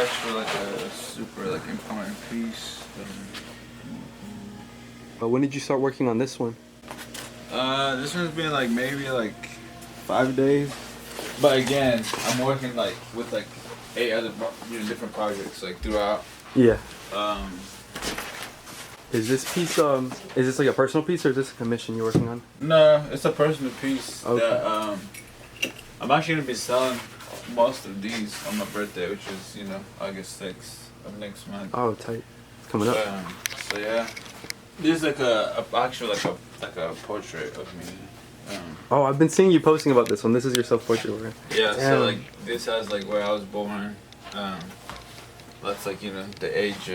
actually like a super like important piece. But when did you start working on this one? This one's been like maybe like 5 days. But again, I'm working like with like 8 other different projects like throughout. Yeah. Um, Is this piece is this like a personal piece or is this a commission you're working on? no, it's a personal piece Okay. that I'm actually gonna be selling most of these on my birthday, which is August 6th of next month. Oh, tight. It's coming up. So yeah, this is like a actual like a portrait of me. Oh, I've been seeing you posting about this one. This is your self-portrait work. Yeah, Damn. so like this has like where I was born. That's like the age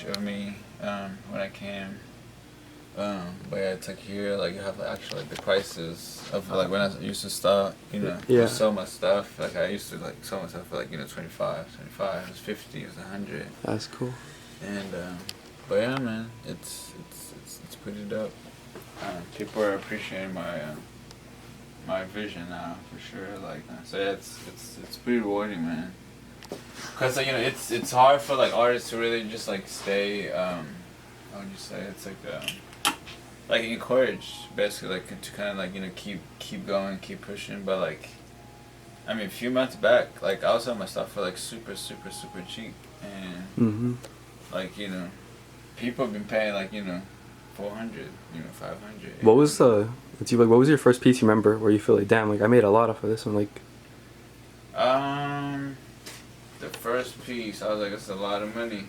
of me when I came. But yeah, it's like here like you have like, actually like the prices of like when I used to start, Yeah. sell my stuff. Like I used to like sell my stuff for like 25, it was 50, it was 100. That's cool. And but yeah, man, it's pretty dope. People are appreciating my vision now for sure. Like so, yeah, it's pretty rewarding, man. Cause like it's hard for like artists to really just like stay. How would you say? It's like encouraged basically like to kind of like keep going, keep pushing. But like, I mean, a few months back, like I was selling my stuff for like super cheap, and like people have been paying like 400, 500. What was what was your first piece you remember where you feel like, damn, like I made a lot off of this one, like? The first piece, I was like, it's a lot of money.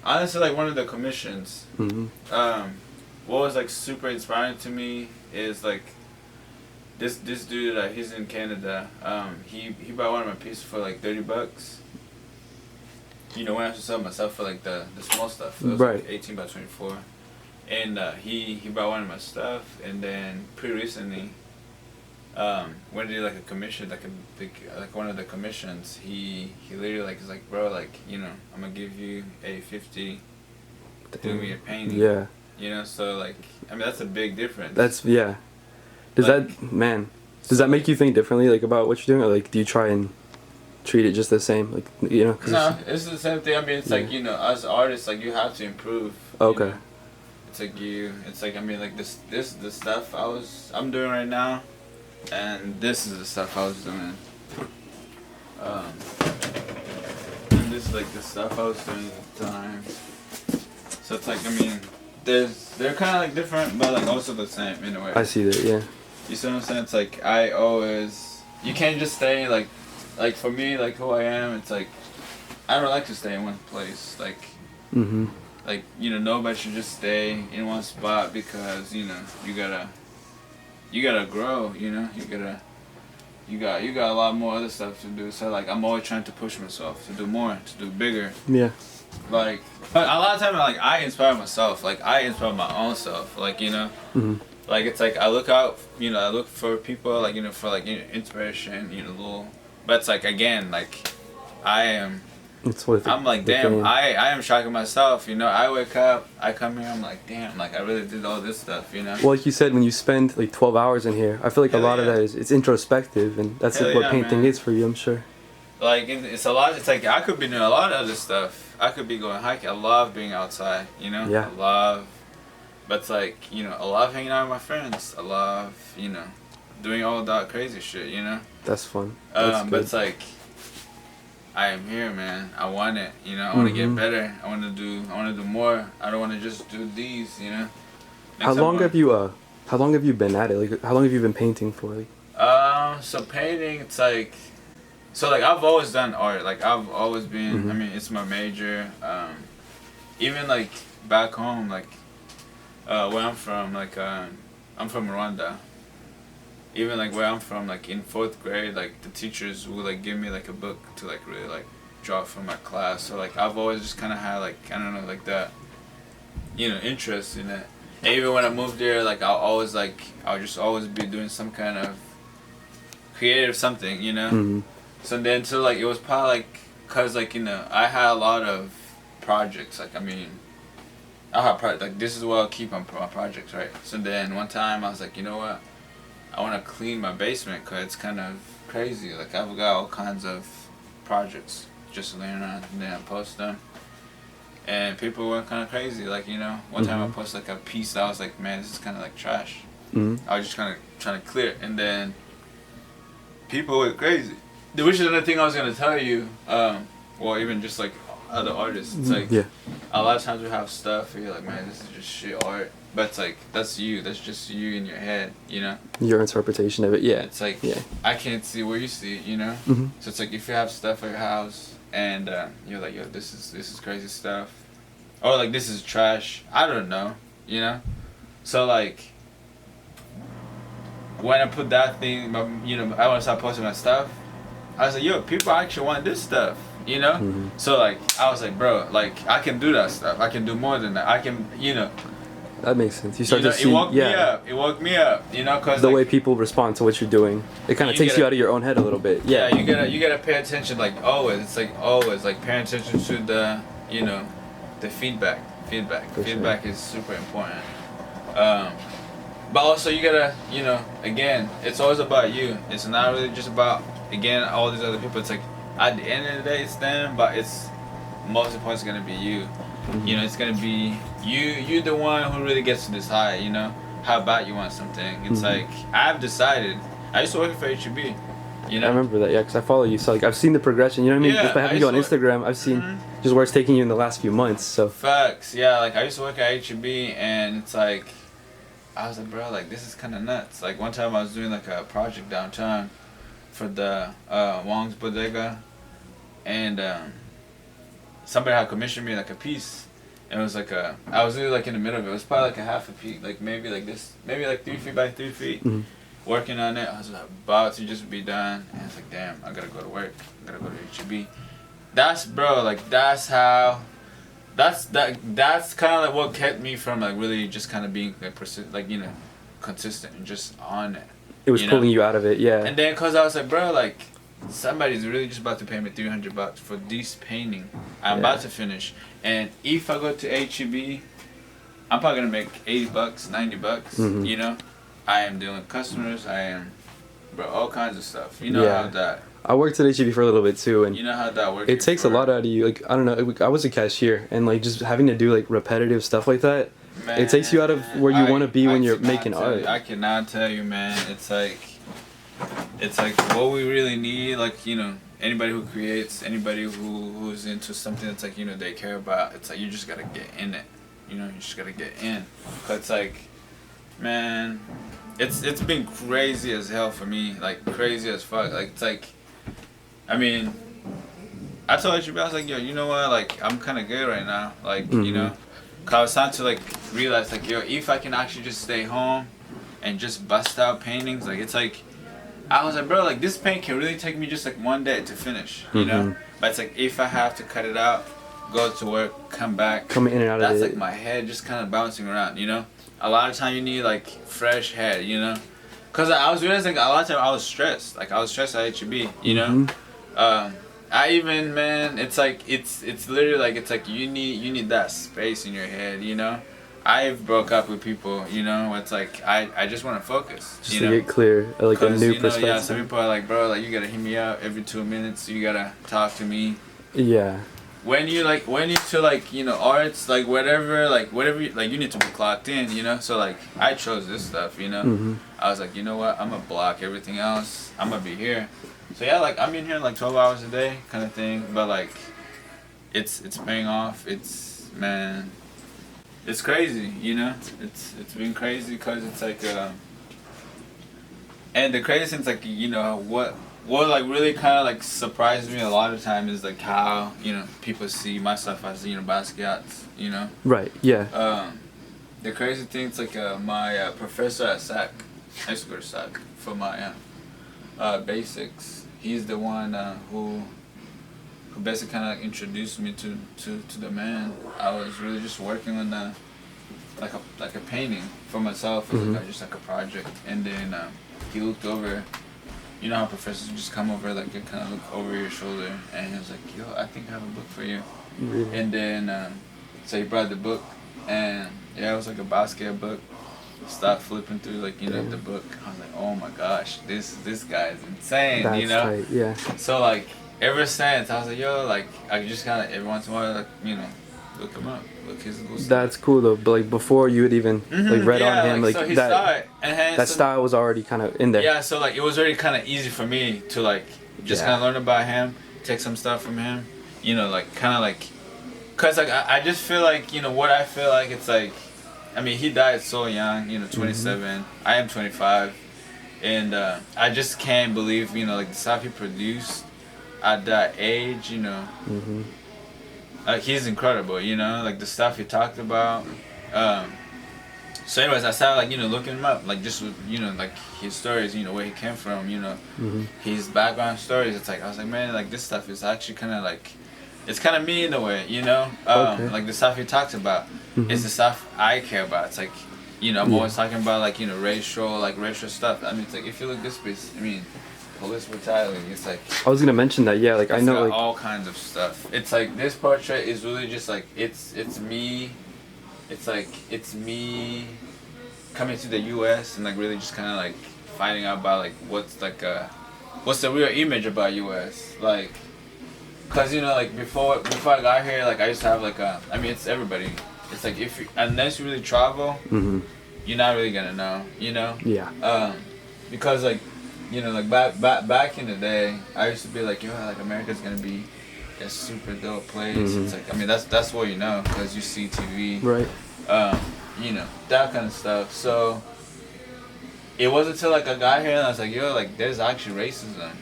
Honestly, like one of the commissions. What was like super inspiring to me is like this dude. He's in Canada. He bought one of my pieces for like $30. When I used to sell myself for like the small stuff, it was right. like 18 by 24. And he bought one of my stuff, and then pretty recently, when I did like a commission, like one of the commissions, he literally like is like, bro, like I'm gonna give you a 50, do me a painting. Yeah. So like I mean that's a big difference. That's yeah. Does that make you think differently like about what you're doing, or like do you try and treat it just the same, like No, it's the same thing. I mean, it's like as artists, like you have to improve. Okay. It's like I mean, like this the stuff I'm doing right now, and this is the stuff I was doing. And this is like the stuff I was doing at the time. So it's like I mean, they're kind of like different, but like also the same in a way. I see that, yeah. You see what I'm saying? It's like you can't just stay like for me, like who I am. It's like I don't like to stay in one place. Like. Like nobody should just stay in one spot because you gotta grow. You got a lot more other stuff to do. So like I'm always trying to push myself to do more, to do bigger. Yeah. Like, but a lot of times like I inspire myself. Like I inspire my own self. Like like it's like I look out. I look for people like for like inspiration. Little. But it's like again like I am. I'm like, damn, I am shocking myself, I wake up, I come here, I'm like, damn, like I really did all this stuff, Well, like you said, when you spend like 12 hours in here, I feel like a lot of that it's introspective, and that's like what painting is for you, I'm sure. Like, it's a lot, it's like, I could be doing a lot of other stuff. I could be going hiking, I love being outside, Yeah. But it's like, I love hanging out with my friends, I love, doing all that crazy shit, That's fun. That's good. But it's like, I am here, man. I want it, I want to get better. I want to do more. I don't want to just do these, How long have you been at it? Like, how long have you been painting for? Like? So painting, it's like, I've always done art. Like I've always been. I mean, it's my major. Even like back home, like where I'm from, like I'm from Rwanda. Even like where I'm from, like in 4th grade, like the teachers would like give me like a book to like really like draw from my class. So like I've always just kind of had like I don't know like that, interest in it. And even when I moved there, like I'll just always be doing some kind of creative something, So then so like it was probably like cause like I had a lot of projects. Like I mean, I had like this is what I'll keep on my projects, right? So then one time I was like, you know what? I want to clean my basement because it's kind of crazy. Like I've got all kinds of projects just laying around, and then I post them. And people went kind of crazy. Like, you know, one time I posted like a piece that I was like, man, this is kind of like trash. I was just kind of trying to clear it. And then people went crazy. Which is another thing I was going to tell you. Well, even just like other artists. It's like, a lot of times we have stuff where you're like, man, this is just shit art. But it's like, that's you. That's just you in your head, you know? Your interpretation of it, yeah. It's like, I can't see where you see it, you know? So it's like, if you have stuff at your house and you're like, yo, this is crazy stuff. Or like, this is trash. I don't know, you know? So like, when I put that thing, you know, I want to start posting my stuff, I was like, yo, people actually want this stuff, you know? So like, I was like, bro, like, I can do that stuff. I can do more than that. I can, you know. That makes sense. You start to see, it woke me up. It woke me up, you know, cause the like, way people respond to what you're doing, it kind of takes you out of your own head a little bit. Yeah, you gotta pay attention, like always. It's like always, like paying attention to the, you know, the feedback. Feedback is super important. But also you gotta, you know, again, it's always about you. It's not really just about, again, all these other people. It's like, at the end of the day, it's them, but it's most important. It's gonna be you. You know, it's gonna be you the one who really gets to decide, you know, how bad you want something. It's like, I've decided. I used to work for HEB, you know. I remember that, yeah, because I follow you. So like, I've seen the progression. You know what I mean? Just by having you on Instagram, I've seen just where it's taking you in the last few months. So facts, yeah. Like I used to work at HEB, and it's like, I was like, bro, like this is kind of nuts. Like one time I was doing like a project downtown for the Wong's Bodega, and somebody had commissioned me like a piece. And it was like I was really like in the middle of it. It was probably like a half a feet, like maybe like this, maybe like 3 feet by 3 feet. Working on it, I was about to just be done, and it's like, damn, I gotta go to work. I gotta go to HEB. That's, bro, like that's how, that's kind of like what kept me from like really just kind of being like, you know, consistent and just on it. It was pulling you out of it, yeah. And then cause I was like, bro, like somebody's really just about to pay me $300 for this painting I'm about to finish, and if I go to HEB, I'm probably gonna make $80, $90. You know, I am dealing with customers. I am, bro, all kinds of stuff. You know how that. I worked at HEB for a little bit too, and you know how that works. It takes a lot out of you. Like I don't know, I was a cashier, and like just having to do like repetitive stuff like that, man, it takes you out of where you want to be when you're making art. I cannot tell you, man. It's like what we really need. Like, you know, anybody who creates, anybody who's into something that's like, you know, they care about. It's like you just gotta get in it. You know, you just gotta get in. Cause it's like, man, it's been crazy as hell for me. Like crazy as fuck. Like it's like, I mean, I told you, I was like, yo, you know what? Like I'm kind of good right now. Like you know, cause I was starting to like realize like, yo, if I can actually just stay home and just bust out paintings, like it's like. I was like, bro, like this paint can really take me just like one day to finish, you know? But it's like if I have to cut it out, go to work, come back, come in and out of it. That's like my head just kind of bouncing around, you know? A lot of time you need like fresh head, you know? Cause I was realizing a lot of time I was stressed. Like I was stressed at HEB, you know? I even, man, it's like it's literally like it's like you need that space in your head, you know? I've broke up with people, you know, it's like I just want to focus, just to get clear, like a new perspective. Yeah, some people are like, bro, like you gotta hit me up every 2 minutes. You gotta talk to me. Yeah. When you to like, you know, arts, like whatever, like you need to be clocked in, you know. So like I chose this stuff, you know. I was like, you know what, I'm gonna block everything else. I'm gonna be here. So yeah, like I'm in here like 12 hours a day, kind of thing. But like, it's paying off. It's, man. It's crazy, you know. It's been crazy because it's like, and the crazy thing's like, you know, what like really kind of like surprised me a lot of time is like how, you know, people see my stuff as, you know, Basquiat's, you know. Right. Yeah. The crazy thing is like my professor at SAC, I used to go to SAC for my basics. He's the one who basically kind of like introduced me to the man. I was really just working on like a painting for myself, like just like a project, and then he looked over. You know how professors just come over, like they kind of look over your shoulder, and he was like, "Yo, I think I have a book for you." Really? And then so he brought the book, and yeah, it was like a Basquiat book. Stop flipping through, like, you know, the book. I was like, oh my gosh, this guy is insane. That's you know. tight, yeah. So like, ever since I was like, yo, like I just kind of every once in a while, like look him up, look his little stuff. That's cool though. But like before you had even like read Yeah, on him, like so he that saw it, and then, that so, style was already kind of in there. yeah, so like it was already kind of easy for me to like just kind of learn about him, take some stuff from him, like kind of like, cause like I just feel like what I feel like it's like, I mean he died so young, 27. I am 25, and I just can't believe like the stuff he produced at that age, like he's incredible, like the stuff he talked about. So anyways, I started like looking him up, like just like his stories, where he came from, his background stories. It's like I was like, man, like this stuff is actually kind of like, it's kind of me in a way, Okay. like the stuff he talks about is the stuff I care about. It's like I'm always talking about like racial stuff. I mean, it's like if you look this piece, I mean, police brutality. It's like I was gonna mention that. Yeah, like I know like all kinds of stuff. It's like this portrait is really just like it's me. It's like it's me coming to the U.S. and like really just kind of like finding out about like what's the real image about U.S. like, cause like before I got here, like I used to have like I mean it's everybody. It's like unless you really travel, you're not really gonna know, Yeah. because like like back in the day, I used to be like, like America's gonna be a super dope place. It's like, I mean that's what because you see TV, Right. That kind of stuff. So it wasn't until like I got here and I was like, like there's actually racism.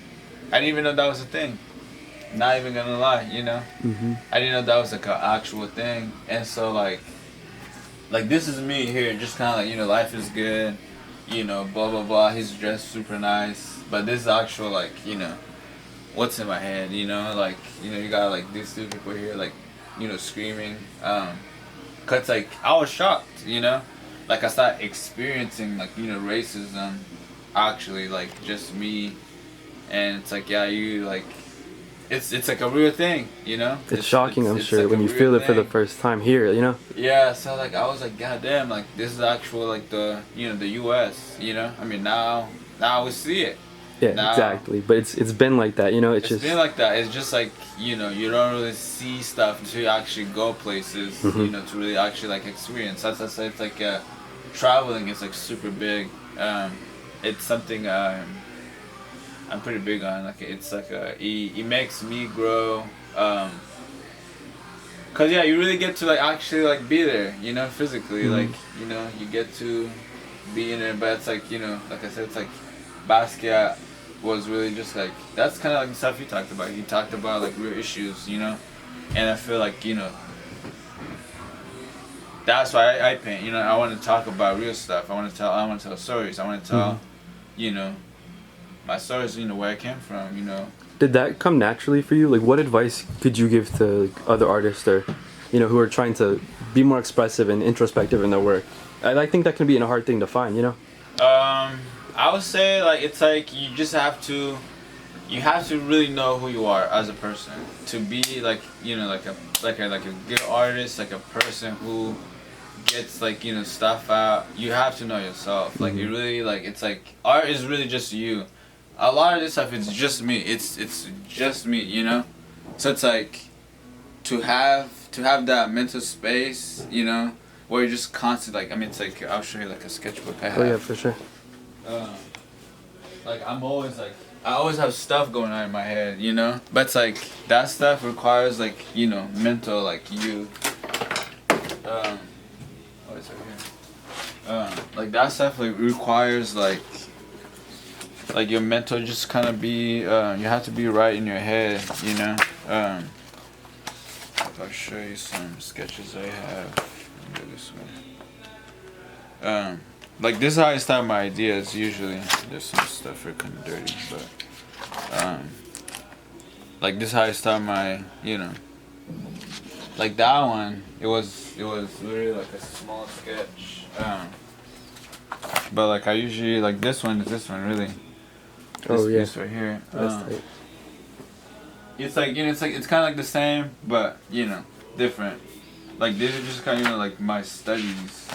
I didn't even know that was a thing. Not even gonna lie, I didn't know that was like an actual thing. And so like this is me here, just kind of like life is good, blah blah blah. He's dressed super nice, but this is actual like what's in my head, like you got like these two people here like screaming, cause like I was shocked, like I started experiencing like racism, actually like just me, and it's like you like. It's like a real thing, It's shocking, I'm sure, like when you feel it for the first time here, Yeah, so like I was like, God damn, like this is actual like the the U.S. I mean now we see it. Yeah, now, exactly. But it's been like that, it's just been like that. It's just like you don't really see stuff until you actually go places, to really actually like experience. That's I say it's like traveling is like super big. It's something I'm pretty big on. Like it's like it makes me grow. Cause you really get to like actually like be there, physically. Like you get to be in it, but it's like like I said, it's like Basquiat was really just like that's kind of like the stuff he talked about. He talked about like real issues, and I feel like that's why I paint. I want to talk about real stuff. I want to tell stories. I want to tell, my stories, where I came from, Did that come naturally for you? Like, what advice could you give to like, other artists or, who are trying to be more expressive and introspective in their work? I think that can be a hard thing to find, I would say like it's like you just have to really know who you are as a person to be like like a good artist, like a person who gets like stuff out. You have to know yourself. Like you really like it's like art is really just you. A lot of this stuff it's just me. It's just me, So it's like to have that mental space, where you're just constantly like I mean it's like I'll show you like a sketchbook I have. Oh yeah, for sure. Like I always have stuff going on in my head, But it's like that stuff requires like mental like you. Oh, it's right here. Like that stuff like requires like your mental just kind of be you have to be right in your head, I'll show you some sketches I have. Go this way. Like this is how I start my ideas usually. There's some stuff here kind of dirty, but like this is how I start my like that one. It was really like a small sketch. But like I usually like this one really. This piece right here. That's tight. It's like it's kind of like the same, but different. Like these are just kind of like my studies,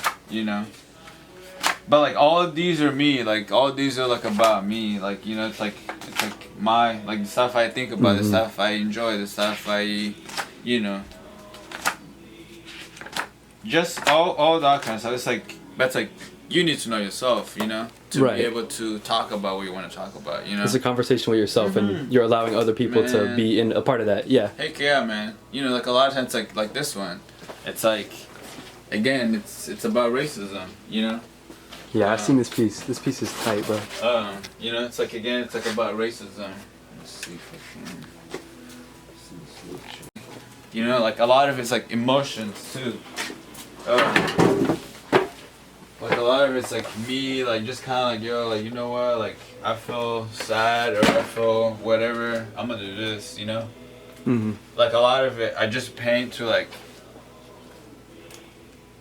But like all of these are me. Like all of these are like about me. Like you know, it's like my like the stuff I think about, the stuff I enjoy, the stuff I, you know, just all that kind of stuff. It's like that's like you need to know yourself, you know, to be able to talk about what you want to talk about. You know, it's a conversation with yourself, and you're allowing other people to be in a part of that. Yeah. Heck yeah, man. You know, like a lot of times, like this one, it's like, again, it's about racism. You know. Yeah, I've seen this piece. This piece is tight, bro. You know, it's like again, it's like about racism. Let's see if I can. You know, like a lot of it's like emotions too. Like a lot of it's like me, like just kind of like yo, like you know what, like I feel sad or I feel whatever. I'm gonna do this, you know. Like a lot of it, I just paint to like,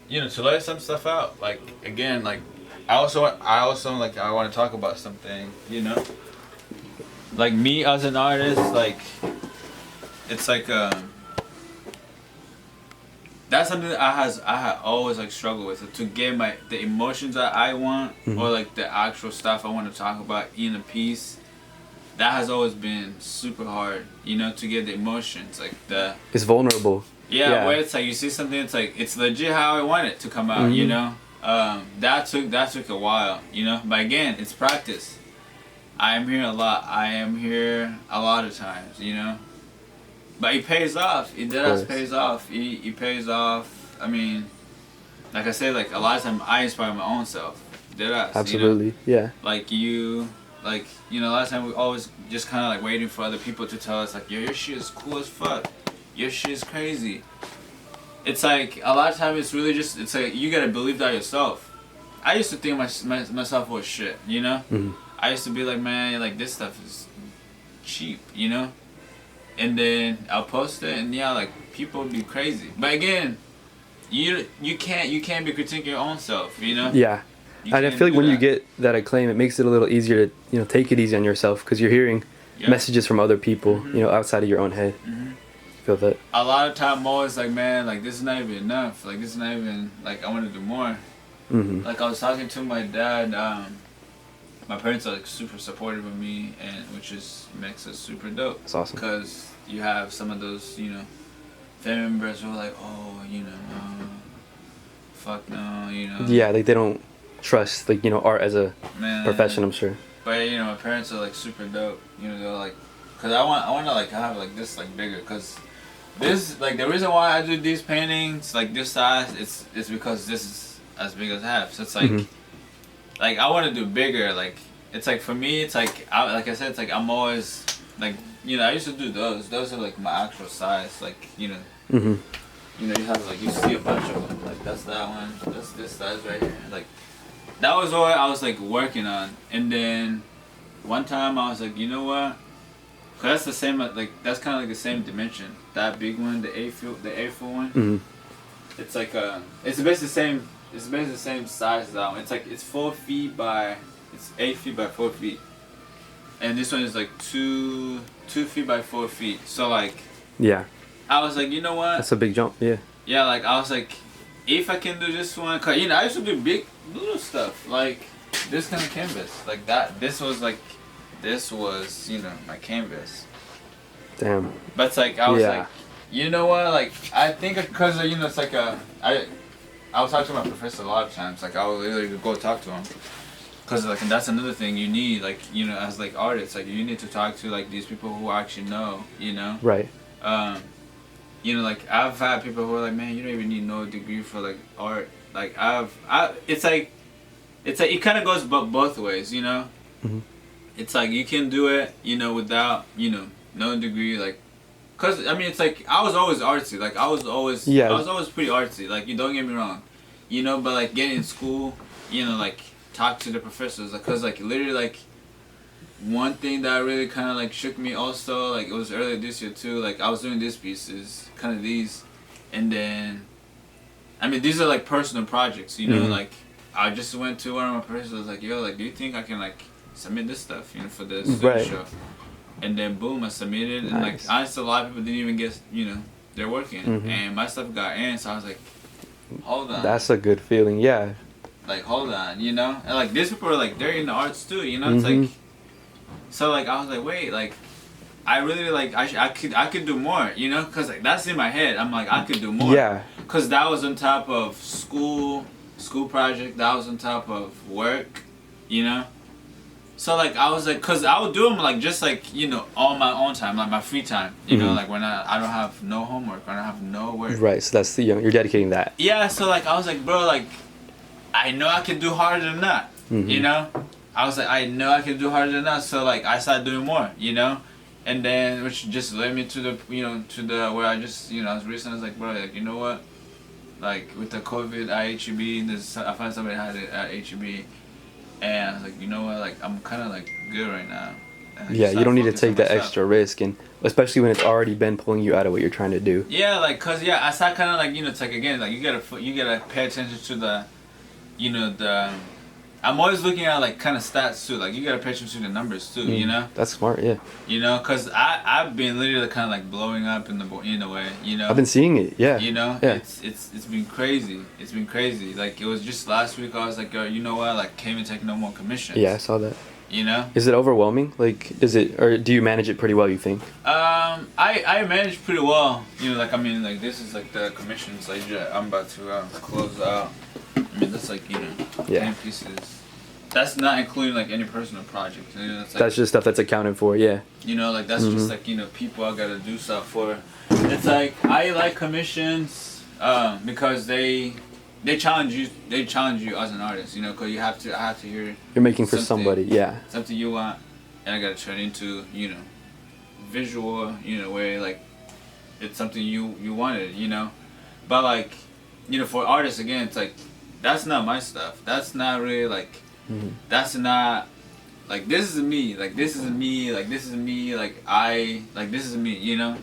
you know, to let some stuff out. Like again, like. I also like I want to talk about something, you know. Like me as an artist, like it's like that's something that I had always like struggled with to get the emotions that I want or like the actual stuff I want to talk about in a piece. That has always been super hard, you know, to get the emotions like the. It's vulnerable. Yeah, where it's like you see something, it's like it's legit how I want it to come out, you know. That took a while, you know. But again, it's practice. I am here a lot. I am here a lot of times, you know. But it pays off. It does pays off. It pays off. I mean, like I said, like a lot of times I inspire my own self. Deadass. Absolutely, you know? yeah. Like you know, a lot of time we always just kind of like waiting for other people to tell us like, yo, your shit is cool as fuck. Your shit is crazy. It's like a lot of times it's really just it's like you gotta believe that yourself. I used to think myself was shit, you know. I used to be like, man, like this stuff is cheap, you know. And then I'll post it, and yeah, like people would be crazy. But again, you can't be critiquing your own self, you know. Yeah, and I feel like when you get that acclaim, it makes it a little easier to take it easy on yourself because you're hearing messages from other people, outside of your own head. Feel that. A lot of time, I'm always like, man, like this is not even enough. Like this is not even like I want to do more. Like I was talking to my dad. My parents are like super supportive of me, and which makes it super dope. That's awesome. Because you have some of those, family members who are like, oh, no, fuck no, Yeah, like they don't trust art as a profession. I'm sure. But my parents are like super dope. They're like, cause I want to like have like this like bigger, cause this like the reason why I do these paintings like this size, it's because this is as big as I have. So it's like. Like I want to do bigger. Like it's like for me, it's like like I said, it's like I'm always like I used to do those. Those are like my actual size. Like you have like you see a bunch of them. Like that's that one. That's this size right here. Like that was what I was like working on. And then one time I was like, you know what? Cause that's the same. Like that's kind of like the same dimension. That big one, the A4 one. It's like it's basically the same. It's basically the same size as that one. It's like it's 4 feet by, it's 8 feet by 4 feet, and this one is like 2 feet by 4 feet. So like, yeah, I was like, you know what? That's a big jump. Yeah. Yeah, like I was like, if I can do this one, cause I used to do big little stuff like this kind of canvas, like that. This was my canvas. Damn. But it's like I was like, you know what? Like I think because it's like I was talking to my professor a lot of times. Like I would literally go talk to him, cause like and that's another thing you need. Like as like artists, like you need to talk to like these people who actually know. Right. Like I've had people who are like, man, you don't even need no degree for like art. Like it's like it kind of goes both ways. It's like you can do it, without no degree, like. Cause it's like I was always artsy. Like I was always pretty artsy. Like you don't get me wrong, But like getting in school, like talk to the professors. Like, cause like literally like one thing that really kind of like shook me also. Like it was earlier this year too. Like I was doing these pieces, kind of these, and then, these are like personal projects. Like I just went to one of my professors. I was like, yo, like do you think I can like submit this stuff, for this show? And then boom, I submitted, and like honestly, a lot of people didn't even get, they're working, and my stuff got in. So I was like, hold on. That's a good feeling, yeah. like hold on, you know, and like these people are like they're in the arts too, you know. It's like, so like I was like, wait, like I really like I could do more, you know, cause like that's in my head. I'm like I could do more. Yeah. Cause that was on top of school project. That was on top of work, you know. So like I was like, cause I would do them like just like, you know, on my own time, like my free time, you know, like when I don't have no homework, when I don't have no work. Right. So that's the you're dedicating that. Yeah. So like I was like, bro, like I know I can do harder than that, you know. I was like, I know I can do harder than that. So like I started doing more, you know, and then which just led me to the, you know, to the where I just, you know, I was recently, I was like, bro, like you know what, like with the COVID at HEB, I found somebody had it at HEB. And I was like, you know what, like I'm kind of like good right now. Yeah, you don't need to take that extra risk, and especially when it's already been pulling you out of what you're trying to do. Yeah, like cause yeah, I started kind of like, you know, it's like again, like you gotta pay attention to the, you know, the. I'm always looking at like kind of stats too. Like you gotta pay attention to the numbers too. You know. That's smart, yeah. You know, cause I've been literally kind of like blowing up in a way. You know. I've been seeing it, yeah. You know. Yeah. It's been crazy. It's been crazy. Like it was just last week. I was like, you know what? Like can't even take no more commissions. Yeah, I saw that. You know. Is it overwhelming? Like, is it, or do you manage it pretty well? You think? I manage pretty well. You know, like I mean, like this is like the commissions. Like I'm about to close out. I mean, that's like, you know, 10 pieces. That's not including like any personal project. You know, that's just stuff that's accounted for, yeah. You know, like that's just like, you know, people I gotta do stuff for. It's like I like commissions because they challenge you. They challenge you as an artist. You know, because I have to hear. You're making for somebody, yeah. Something you want, and I gotta turn into, you know, visual. You know, where like it's something you wanted. You know, but like, you know, for artists again, it's like that's not my stuff. That's not really like. That's not like this is me. Like this is me. Like this is me. Like this is me. You know.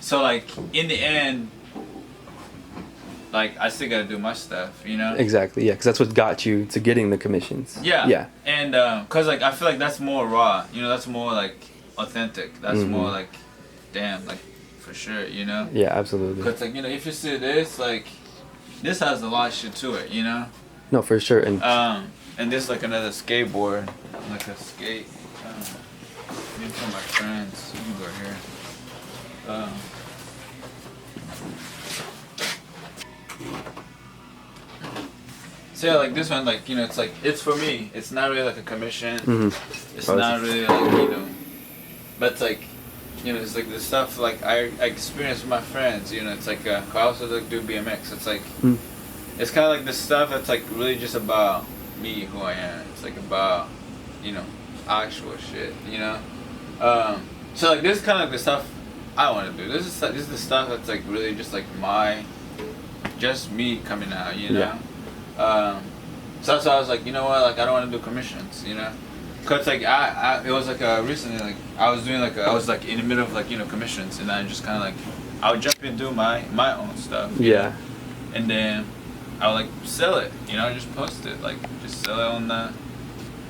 So like in the end. Like I still gotta do my stuff, you know. Exactly, yeah, because that's what got you to getting the commissions. Yeah. Yeah. And cause like I feel like that's more raw, you know. That's more like authentic. That's more like, damn, like for sure, you know. Yeah, absolutely. Cause like, you know, if you see this, like, this has a lot of shit to it, you know. No, for sure. And this is like another skateboard, like a skate. Maybe for my friends. You can go here. So yeah, like this one, like, you know, it's like, it's for me. It's not really like a commission. It's not really like, you know, but it's like, you know, it's like the stuff like I experience with my friends, you know. It's like, I also like do BMX. It's like, it's kind of like the stuff that's like really just about me, who I am. It's like about, you know, actual shit, you know. So like this is kind of like the stuff I want to do. This is the stuff that's like really just like just me coming out, you know. Yeah. So that's why I was like, you know what, like I don't want to do commissions, you know. Cause like it was like recently like I was doing like I was like in the middle of like, you know, commissions, and I just kind of like I would jump in and do my own stuff. Yeah. Know? And then I would like sell it, you know, just post it, like just sell it on the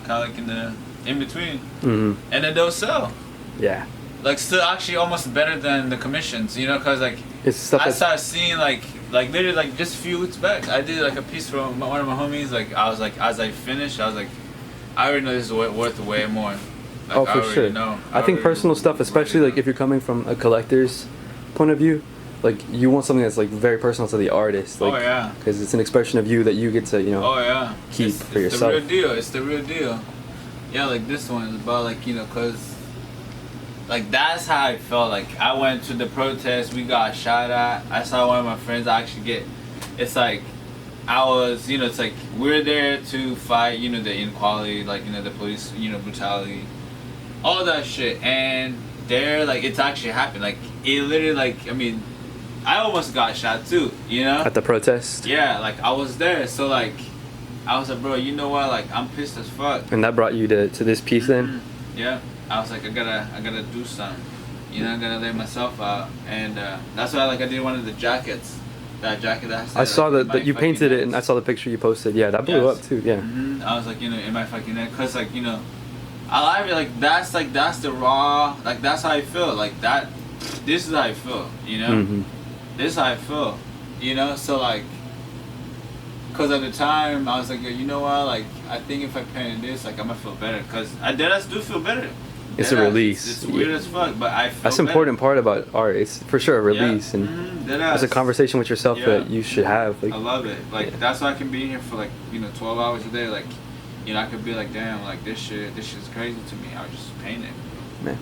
kind of like in between, and then they'll sell. Yeah. Like still actually almost better than the commissions, you know, cause like it's stuff I started seeing like literally like just a few weeks back, I did like a piece for one of my homies. Like I was like, as I finished, I was like, I already know this is worth way more. Like, oh, for sure. I think personal stuff, especially like if you're coming from a collector's point of view, like you want something that's like very personal to the artist. Like, because it's an expression of you that you get to, you know, keep for yourself. It's the real deal. It's the real deal. Yeah, like this one is about like, you know, cause like that's how I felt. Like I went to the protest, we got shot at. I saw one of my friends actually get. It's like I was, you know, it's like we're there to fight, you know, the inequality, like, you know, the police, you know, brutality, all that shit. And there, like, it's actually happened. Like it literally, like, I mean, I almost got shot too, you know. At the protest. Yeah, like I was there, so like I was like, bro, you know what? Like I'm pissed as fuck. And that brought you to this piece then. Yeah. I was like, I gotta do something, you know, I gotta lay myself out, and that's why like I did one of the jackets, that jacket that I saw that you painted it, and I saw the picture you posted. Yeah, that blew up too. Yeah. I was like, you know, in my fucking neck, cause like, you know, I like it. Like that's the raw. Like that's how I feel. Like that. This is how I feel. You know. This is how I feel. You know. So like, Cause at the time I was like, yo, you know what? Like, I think if I painted this, like, I'm gonna feel better. Cause I do feel better. It's a release. It's weird as fuck, but I feel that's an important part about art. It's for sure a release, and it's a conversation with yourself that you should have. Like, I love it. Like, that's why I can be here for like 12 hours a day. Like, I could be like, damn, like this shit's crazy to me. I'll just paint it. Man.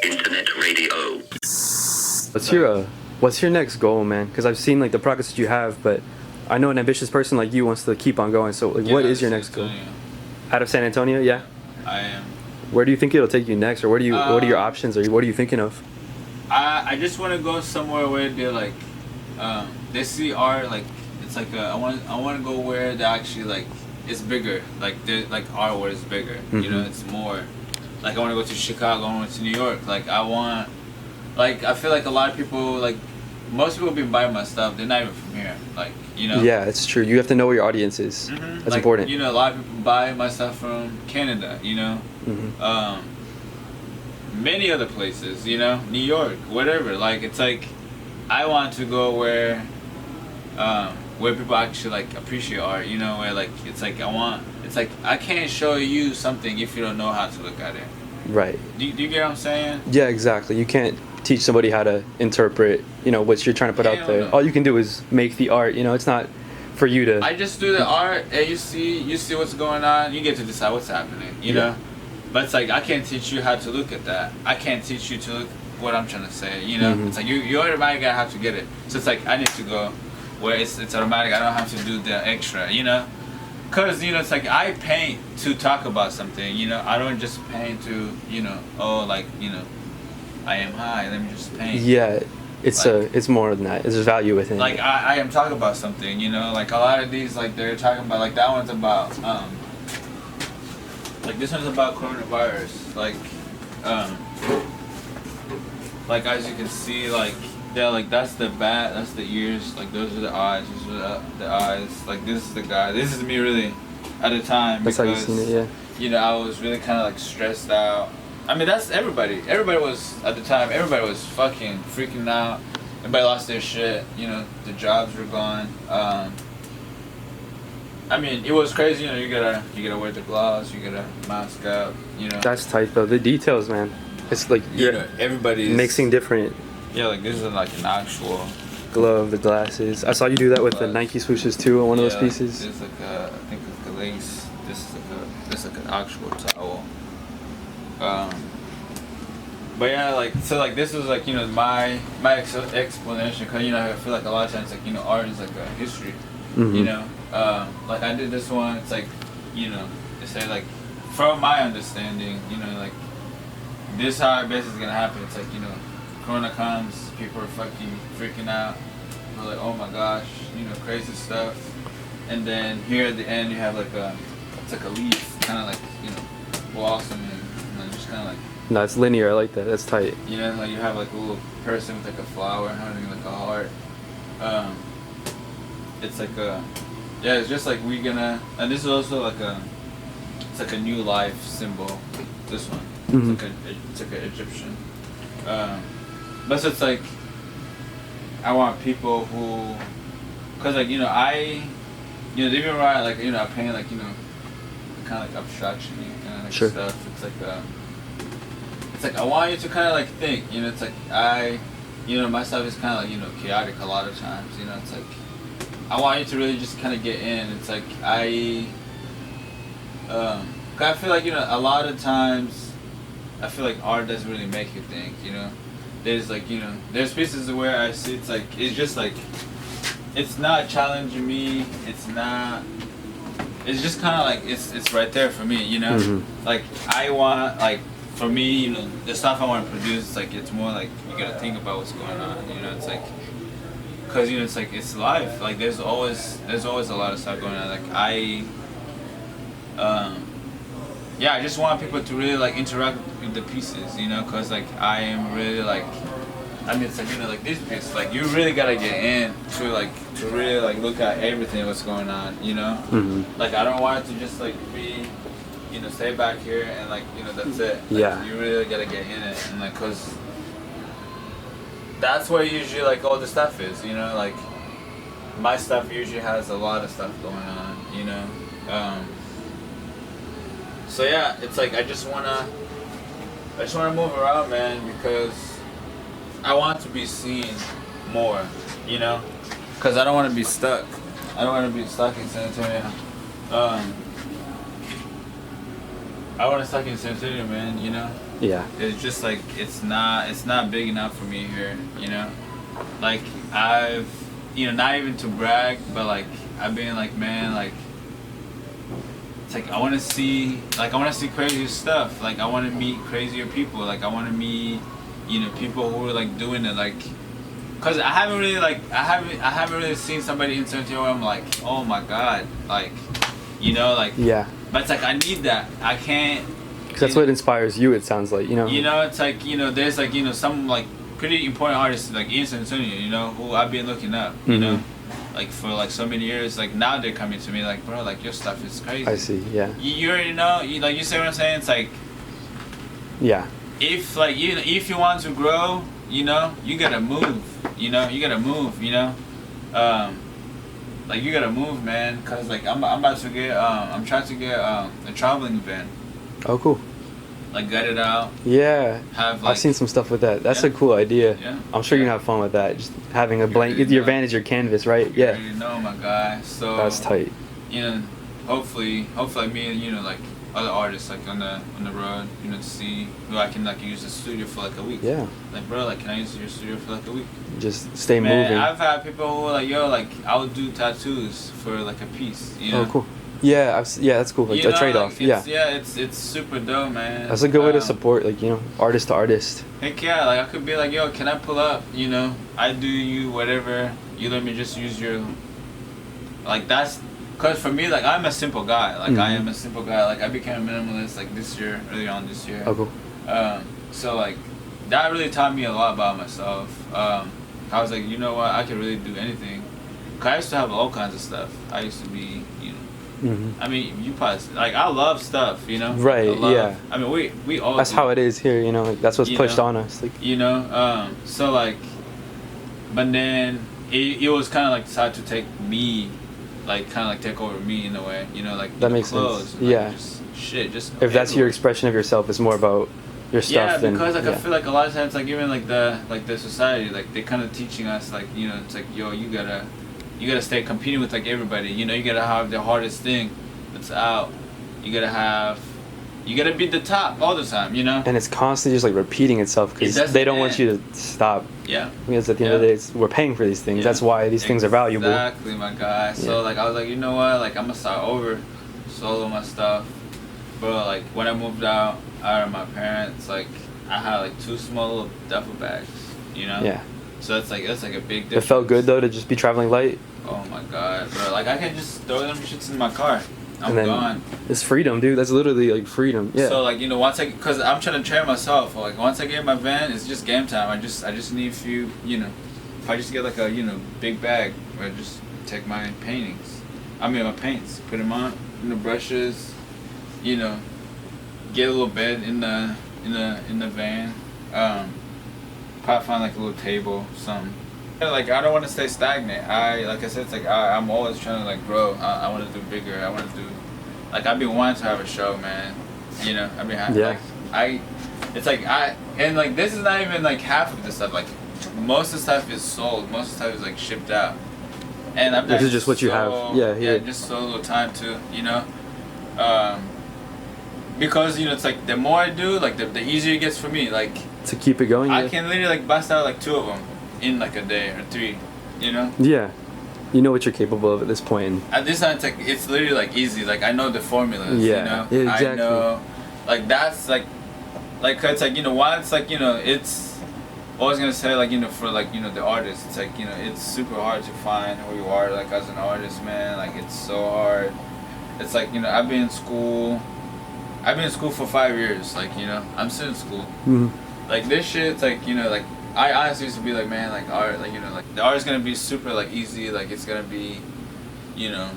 Internet radio. What's your next goal, man? Because I've seen like the progress that you have, but I know an ambitious person like you wants to keep on going. So like, what is your next goal? Out of San Antonio, yeah. I am. Where do you think it'll take you next, or what are your options, or what are you thinking of? I just want to go somewhere where they're like, they see art like it's like I want to go where they actually like it's bigger, like art where it's bigger. It's more. Like I want to go to Chicago, I want to New York. Like I feel like a lot of people, like most people be buying my stuff, they're not even from here. Like, Yeah, it's true. You have to know where your audience is. That's like, important. A lot of people buy my stuff from Canada, many other places, New York, whatever. Like, it's like, I want to go where people actually like appreciate art, where like, it's like I can't show you something if you don't know how to look at it. Right. Do you get what I'm saying? Yeah, exactly. You can't teach somebody how to interpret, what you're trying to put out there. All you can do is make the art. It's not for you to. I just do the art, and you see what's going on. You get to decide what's happening. You know, but it's like I can't teach you how to look at that. I can't teach you to look what I'm trying to say. It's like you automatically gotta have to get it. So it's like I need to go where it's automatic. I don't have to do the extra. Cause it's like I paint to talk about something. I don't just paint to I am high. Let me just paint. Yeah, it's more than that. There's value within. Like I am talking about something. Like a lot of these, like they're talking about, like that one's about like this one's about coronavirus. Like as you can see, like yeah, like that's the bat, that's the ears, like those are the eyes, those are the eyes. Like this is the guy. This is me really at the time. That's because, how you seen it, yeah. I was really kind of like stressed out. I mean, that's everybody. Everybody was, at the time, everybody was fucking freaking out. Everybody lost their shit. The jobs were gone. I mean, it was crazy. You gotta wear the gloves. You gotta mask up. That's tight though. The details, man. It's like everybody's mixing different. Yeah, like this is like an actual glove, the glasses. I saw you do that with the Nike swooshes too on one of those pieces. There's like I think it's the lace. This is like an actual towel. But yeah, like so, like this was like my explanation, cause I feel like a lot of times like art is like a history, like I did this one. It's like they say like from my understanding, like this how our best is gonna happen. It's like Corona comes, people are fucking freaking out. We're like, oh my gosh, crazy stuff, and then here at the end you have like it's like a leaf, kind of like blossoming. Just kind of like. No, it's linear. I like that. That's tight. Like you have like a little person with like a flower having like a heart. It's like it's just like we're gonna, and this is also like it's like a new life symbol. This one, it's like an Egyptian. But so it's like, I want people who, cause like I, even where I like I paint like kind of like abstraction kind of like stuff. It's like I want you to kind of like think. It's like my stuff is kind of like chaotic a lot of times. It's like I want you to really just kind of get in. It's like I feel like a lot of times I feel like art doesn't really make you think. There's like there's pieces where I see it's like it's just like it's not challenging me. It's not. It's just kind of like it's right there for me, Like I want like for me, the stuff I want to produce. It's like it's more like you gotta think about what's going on, It's like because it's like it's life. Like there's always a lot of stuff going on. Like I just want people to really like interact with the pieces, Because like I am really like. I mean, it's like like these pieces. Like you really gotta get in to really like look at everything what's going on. Like I don't want it to just like be, stay back here and like that's it. Like, you really gotta get in it and like cause that's where usually like all the stuff is, you know, like my stuff usually has a lot of stuff going on, you know. So yeah, it's like I just wanna move around, man, because I want to be seen more, you know, because I don't want to be stuck. I don't want to be stuck in San Antonio. I want to stuck in San Antonio, man. You know. Yeah. It's just like it's not big enough for me here. You know, like I've, you know, not even to brag, but like I've been like, man, like it's like I want to see crazier stuff. Like I want to meet crazier people. Like I want to meet, you know, people who are like doing it. Like, cause I haven't really seen somebody in San Antonio where I'm like, oh my god, like, you know, like. Yeah. But it's like I need that. I can't. Because that's what inspires you. It sounds like, you know. You know, it's like, you know, there's like, you know, some like pretty important artists like in San Antonio, you know, who I've been looking up, you know, like for like so many years. Like now they're coming to me like, bro, like your stuff is crazy. I see. Yeah. You already know. Like you see what I'm saying? It's like. Yeah. If like if you want to grow, you know, you gotta move. You know, you gotta move. You know. Like you gotta move, man, cause like I'm about to get I'm trying to get a traveling van. Oh, cool. Like gut it out. Yeah. Have like, I've seen some stuff with that. That's a cool idea. Yeah. I'm sure you're gonna have fun with that. Just having a blank. Your van is your canvas, right? You Yeah. already know, my guy. So that's tight. You know, hopefully me and, you know, like other artists like on the road, you know, to see who I can like use the studio for like a week. Yeah. Like, bro, like, can I use your studio for like a week? Just stay Man, moving. I've had people who are like, yo, like I would do tattoos for like a piece. You know? Oh, cool. Yeah, that's cool. Like you a know, trade-off. Like, yeah. It's super dope, man. That's a good way to support, like, you know, artist to artist. Heck yeah, like I could be like, yo, can I pull up? You know, I do you whatever. You let me just use your. Like that's, cause for me, like I'm a simple guy. Like I am a simple guy. Like I became a minimalist like this year, early on this year. Oh, cool. So like, that really taught me a lot about myself. I was like, you know what, I could really do anything. Cause I used to have all kinds of stuff. I used to be, you know. I mean, you probably like I love stuff, you know. Right. Yeah. I mean, we all. That's do. how it is here, you know. Like that's what's pushed know? on us. Like. You know. So like, but then it was kind of like decided to take me, like kind of like take over me in a way, you know, like that makes clothes, sense. like, Yeah. Just shit. Just. If that's your expression of yourself, it's more about your stuff. Yeah, than, because like yeah. I feel like a lot of times, like even like the society, like they kind of teaching us, like, you know, it's like, yo, you gotta stay competing with like everybody, you know, you gotta have the hardest thing that's out, you gotta be the top all the time, you know. And it's constantly just like repeating itself because they don't want you to stop. Yeah. Because at the end of the day, we're paying for these things. That's why these things are valuable. Exactly, my guy. So like I was like, you know what? Like I'm gonna start over, solo my stuff. But like when I moved out of my parents, like I had like 2 small little duffel bags, you know. Yeah. So it's like a big difference. It felt good though to just be traveling light. Oh my god, bro! Like I can just throw them shits in my car. I'm and then gone. It's freedom, dude. That's literally like freedom. Yeah. So like, you know, cause I'm trying to train myself. Like once I get my van, it's just game time. I just need a few, you know, if I just get like a, you know, big bag where I just take my paintings, my paints, put them on, you know, brushes, you know, get a little bed in the van, probably find like a little table, something. Like I don't want to stay stagnant. Like I said, it's like I'm always trying to like grow. I want to do bigger. I want to do, like I've been wanting to have a show, man. You know, I've been like it's like and like this is not even like half of the stuff. Like most of the stuff is sold. Most of the stuff is like shipped out. And I've this is just what you have. Yeah. Just so little time to, you know, because, you know, it's like the more I do, like the easier it gets for me. Like to keep it going. I can literally like bust out like 2 of them in like a day or 3, you know. Yeah. You know what you're capable of at this point. At this time, it's literally like easy. Like I know the formulas. Yeah. You know? Yeah, exactly. I know, like that's like it's like, you know, once like, you know, it's always gonna say like, you know, for like, you know, the artist, it's like, you know, it's super hard to find who you are like as an artist, man. Like it's so hard. It's like, you know, I've been in school for 5 years. Like, you know, I'm still in school. Like this shit, it's like, you know, like I honestly used to be like, man, like art, like, you know, like the art is gonna be super like easy, like it's gonna be, you know,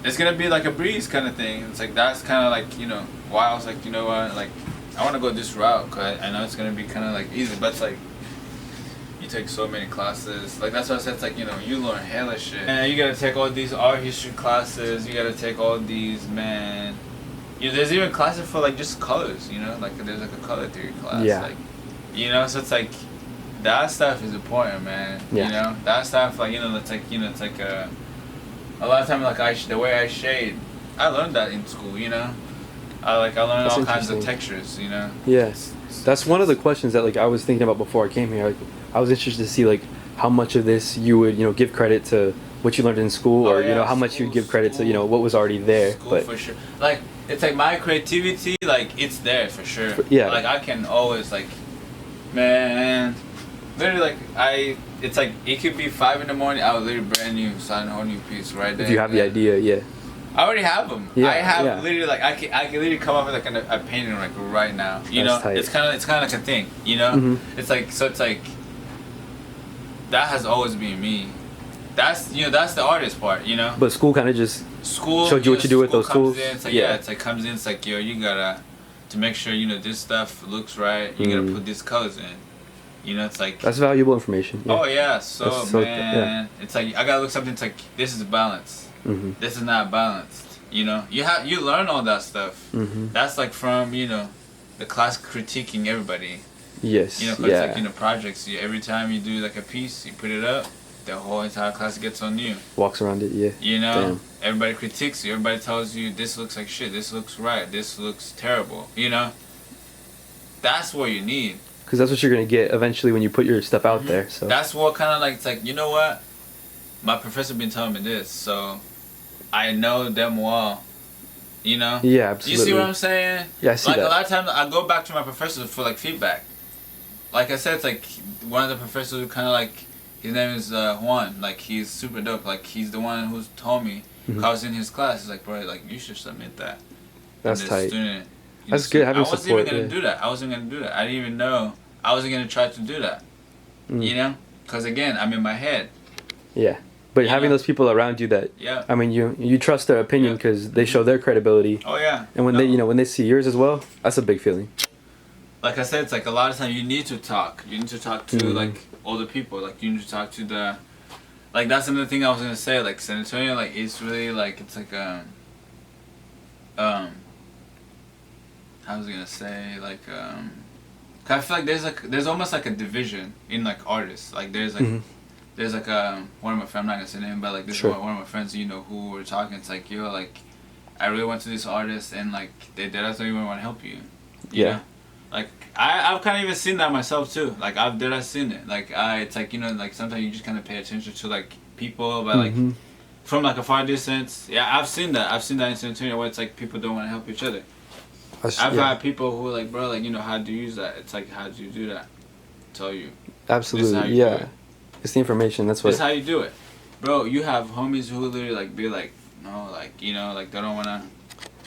it's gonna be like a breeze kind of thing. It's like that's kind of like, you know, why I was like, you know what, like I want to go this route, cause I know it's gonna be kind of like easy, but it's like you take so many classes. Like that's why I said it's like, you know, you learn hella shit. And you gotta take all these art history classes. You gotta take all these, man. You know, there's even classes for like just colors. You know, like there's like a color theory class. Yeah. Like, you know, so it's like that stuff is important, man. Yeah. You know, that stuff like, you know, it's like, you know, it's like a lot of time like the way I shade, I learned that in school. You know, I learned That's all kinds of textures. You know. Yes. That's one of the questions that like I was thinking about before I came here. Like, I was interested to see like how much of this you would, you know, give credit to what you learned in school, or you know how much you give credit to, you know, what was already there. But for sure, like it's like my creativity, like it's there for sure. Yeah. Like I can always like, man, literally like it's like it could be 5 a.m. I would literally brand new sign a whole new piece right there. If you have the idea, yeah. I already have them. Yeah, I have literally like I can literally come up with like a painting like right now. You That's know, tight. it's kind of like a thing. You know, it's like it's like that has always been me. That's, you know, that's the artist part. You know. But school kind of just showed you what you do with those tools. It's like, yeah, it's like comes in. It's like, yo, you gotta to make sure, you know, this stuff looks right. You gotta put these colors in. You know, it's like that's valuable information. Yeah. Oh yeah, so man, it's like I gotta look something. It's like this is balanced. This is not balanced. You know, you learn all that stuff. That's like from, you know, the class critiquing everybody. Yes. You know, 'cause it's like, you know, projects. Every time you do like a piece, you put it up, the whole entire class gets on you. Walks around it, yeah. You know, everybody critiques you. Everybody tells you this looks like shit. This looks right. This looks terrible. You know, that's what you need. Because that's what you're gonna get eventually when you put your stuff out there. So that's what kind of like, it's like, you know what, my professor been telling me this, so I know them well. You know. Yeah, absolutely. You see what I'm saying? Yeah, I see like, that. Like a lot of times I go back to my professors for like feedback. Like I said, it's like one of the professors who kind of like, his name is Juan. Like he's super dope. Like he's the one who's told me. I was in his class. He's like, bro, like you should submit that. That's tight. Student, that's good having support. I wasn't even gonna do that. I wasn't gonna do that. I didn't even know I wasn't gonna try to do that. You know, because again, I'm in my head. Yeah, but having those people around you that, I mean, you trust their opinion because they show their credibility. Oh yeah. And when they, you know, when they see yours as well, that's a big feeling. Like I said, it's like a lot of times you need to talk. You need to talk to like older people. Like you need to talk to the, like that's another thing I was gonna say. Like San Antonio, like it's really like it's like I was gonna say like I feel like there's almost like a division in like artists. Like there's like there's like one of my friends, I'm not gonna say name, but like this one of my friends, you know, who were talking. It's like, yo, like I really went to this artist and like they don't even want to help you. You know? Like I've kind of even seen that myself too. Like I've seen it. Like it's like, you know, like sometimes you just kind of pay attention to like people, but like from like a far distance. Yeah, I've seen that. I've seen that in San Antonio where it's like people don't want to help each other. I've had people who are like, bro, like, you know, how do you use that? It's like, how do you do that? Tell you. Absolutely, yeah. It's the information. That's what. That's how you do it, bro. You have homies who literally like be like, no, like, you know, like they don't wanna.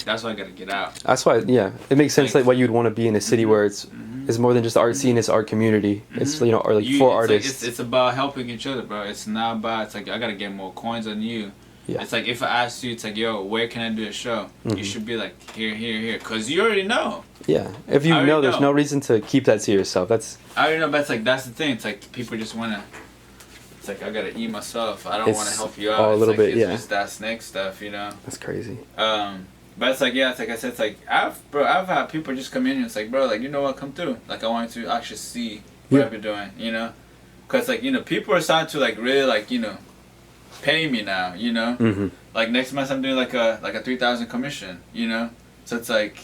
That's why I gotta get out. That's why, yeah, it makes sense like why you'd want to be in a city where it's more than just art scene, it's art community. It's, you know, or like for artists. Like, it's about helping each other, bro. It's not about, it's like I gotta get more coins on you. Yeah. It's like if I ask you, it's like, yo, where can I do a show? You should be like, here, cause you already know. Yeah, if you know, there's no reason to keep that to yourself. I already know, but it's like that's the thing. It's like people just wanna. It's like I gotta eat myself. I don't want to help you out. Oh, a little bit, it's just that snake stuff, you know. That's crazy. But it's like, yeah, it's like I said, it's like I've had people just come in and it's like, bro, like, you know what, come through. Like I want to actually see what I've been doing, you know, cause like, you know, people are starting to like really like, you know, pay me now, you know. Like next month I'm doing like a 3,000 commission, you know. So it's like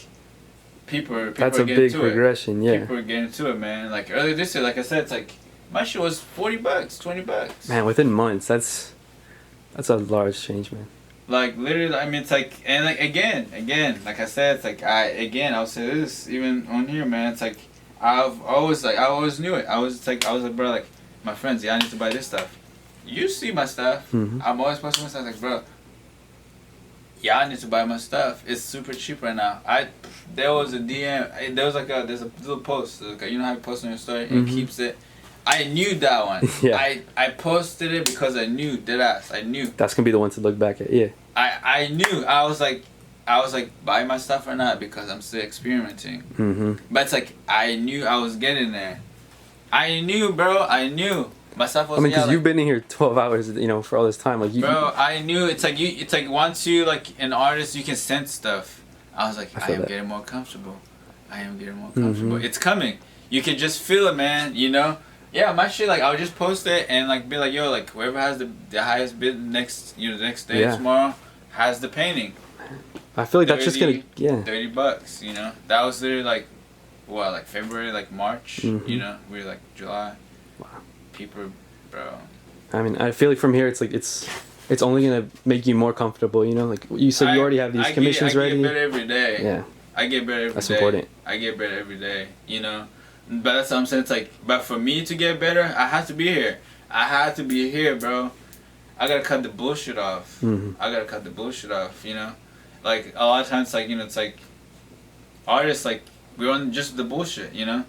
people that's are a getting big to progression, it. People are getting to it, man. Like earlier this year, like I said, it's like my shit was $40, $20. Man, within months, that's a large change, man. Like literally, I mean, it's like, and like again, like I said, it's like I'll say this even on here, man. It's like I always knew it. I was like, bro, like my friends, I need to buy this stuff. You see my stuff. I'm always posting my stuff. Like, bro, I need to buy my stuff. It's super cheap right now. There was a DM. There's a little post. Like, you know how you post on your story and keeps it. I knew that one. I posted it because I knew, deadass. I knew. That's gonna be the one to look back at. Yeah. I knew. I was like, buy my stuff or not because I'm still experimenting. But it's like I knew I was getting there. I knew, bro. I knew. Myself was. I mean, because you've been in here 12 hours, you know, for all this time, like you. Bro, I knew. It's like you. It's like once you like an artist, you can sense stuff. I was like, I am getting more comfortable. I am getting more comfortable. It's coming. You can just feel it, man. You know. Yeah, my shit. Like I'll just post it and like be like, yo, like whoever has the highest bid next, you know, the next day tomorrow has the painting. I feel like 30, that's just gonna $30. You know, that was literally like, what, like February, like March. You know, we were like July. Wow. People, bro. I mean, I feel like from here, it's like it's only gonna make you more comfortable. You know, like you said, you already have these commissions ready. I get better every day. Yeah. I get better every day. That's important. I get better every day. You know, but that's what I'm saying. It's like, but for me to get better, I have to be here. I have to be here, bro. I gotta cut the bullshit off. I gotta cut the bullshit off. You know, like a lot of times, like, you know, it's like artists, like we're on just the bullshit. You know,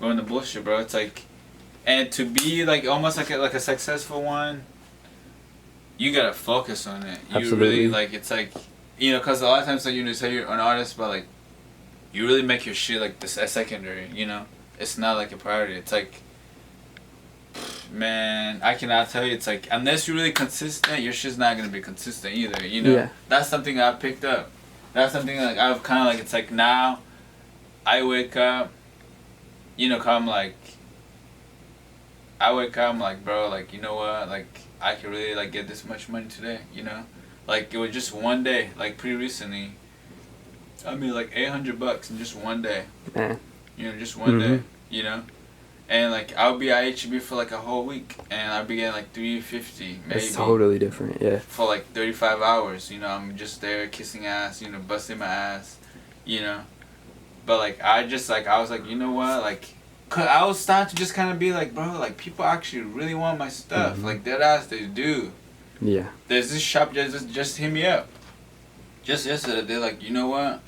we're on the bullshit, bro. It's like. And to be like almost like a successful one, you gotta focus on it. You Absolutely. Really like, it's like, you know, cause a lot of times like, you know, say you're an artist, but like you really make your shit like this a secondary. You know, it's not like a priority. It's like, man, I cannot tell you. It's like unless you're really consistent, your shit's not gonna be consistent either. You know, that's something I picked up. That's something like I've kind of like. It's like now, I wake up, you know, come like. I wake up, I'm like, bro, like, you know what, like, I could really, like, get this much money today, you know? Like, it was just one day, like, pretty recently, I made, like, $800 in just one day. You know, just one day, you know? And, like, I'll be at HB for, like, a whole week, and I'll be getting, like, $350, maybe. It's totally different, yeah. For, like, 35 hours, you know? I'm just there kissing ass, you know, busting my ass, you know? But, like, I was like, you know what, like... Cause I was starting to just kind of be like, bro, like people actually really want my stuff, like dead ass they do. Yeah. There's this shop just hit me up. Just yesterday, they're like, you know what,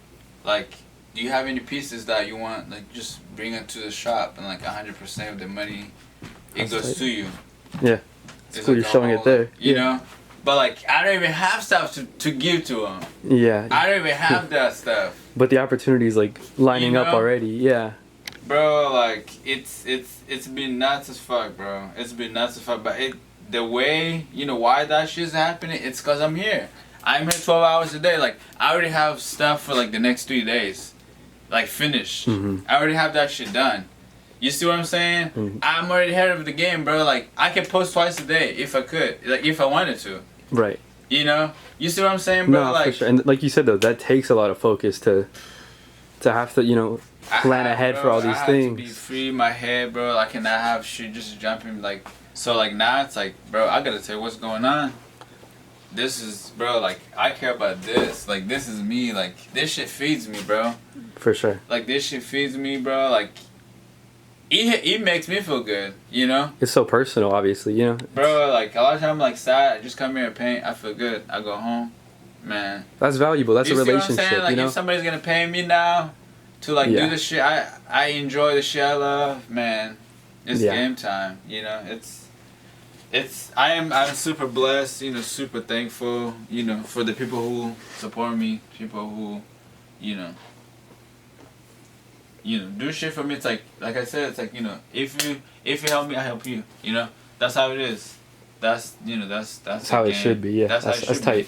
like, do you have any pieces that you want? Like, just bring it to the shop, and like 100% of the money, it goes to you. Yeah. It's cool, like you're showing it there. You know, but like I don't even have stuff to give to them. Yeah. I don't even have that stuff. But the opportunity is like lining up already. Yeah. Bro, like it's been nuts as fuck, bro. It's been nuts as fuck, but the way, you know, why that shit's happening, it's cause I'm here. I'm here 12 hours a day. Like I already have stuff for like the next 3 days, like finished. I already have that shit done. You see what I'm saying? I'm already ahead of the game, bro. Like I can post twice a day if I could, like if I wanted to. Right. You know? You see what I'm saying, bro? No, like, for sure. And like you said though, that takes a lot of focus to have to, you know, plan ahead for all these things. I have to be free in my head, bro. I cannot have shit just jumping like. So like now it's like, bro, I gotta tell you what's going on. This is, bro, like I care about this. Like this is me. Like this shit feeds me, bro. For sure. Like this shit feeds me, bro. Like it makes me feel good, you know. It's so personal, obviously, you know. Bro, like a lot of times I'm like sad. I just come here and paint. I feel good. I go home, man. That's valuable. That's a relationship. What I'm saying? Like you know? If somebody's gonna pay me now to like do the shit I enjoy, the shit I love, man. It's game time, you know. I'm super blessed, you know, super thankful, you know, for the people who support me, people who, you know, do shit for me. It's like I said, it's like, you know, if you help me, I help you, you know. That's how it is. That's, you know, that's how it should be. Yeah, that's tight.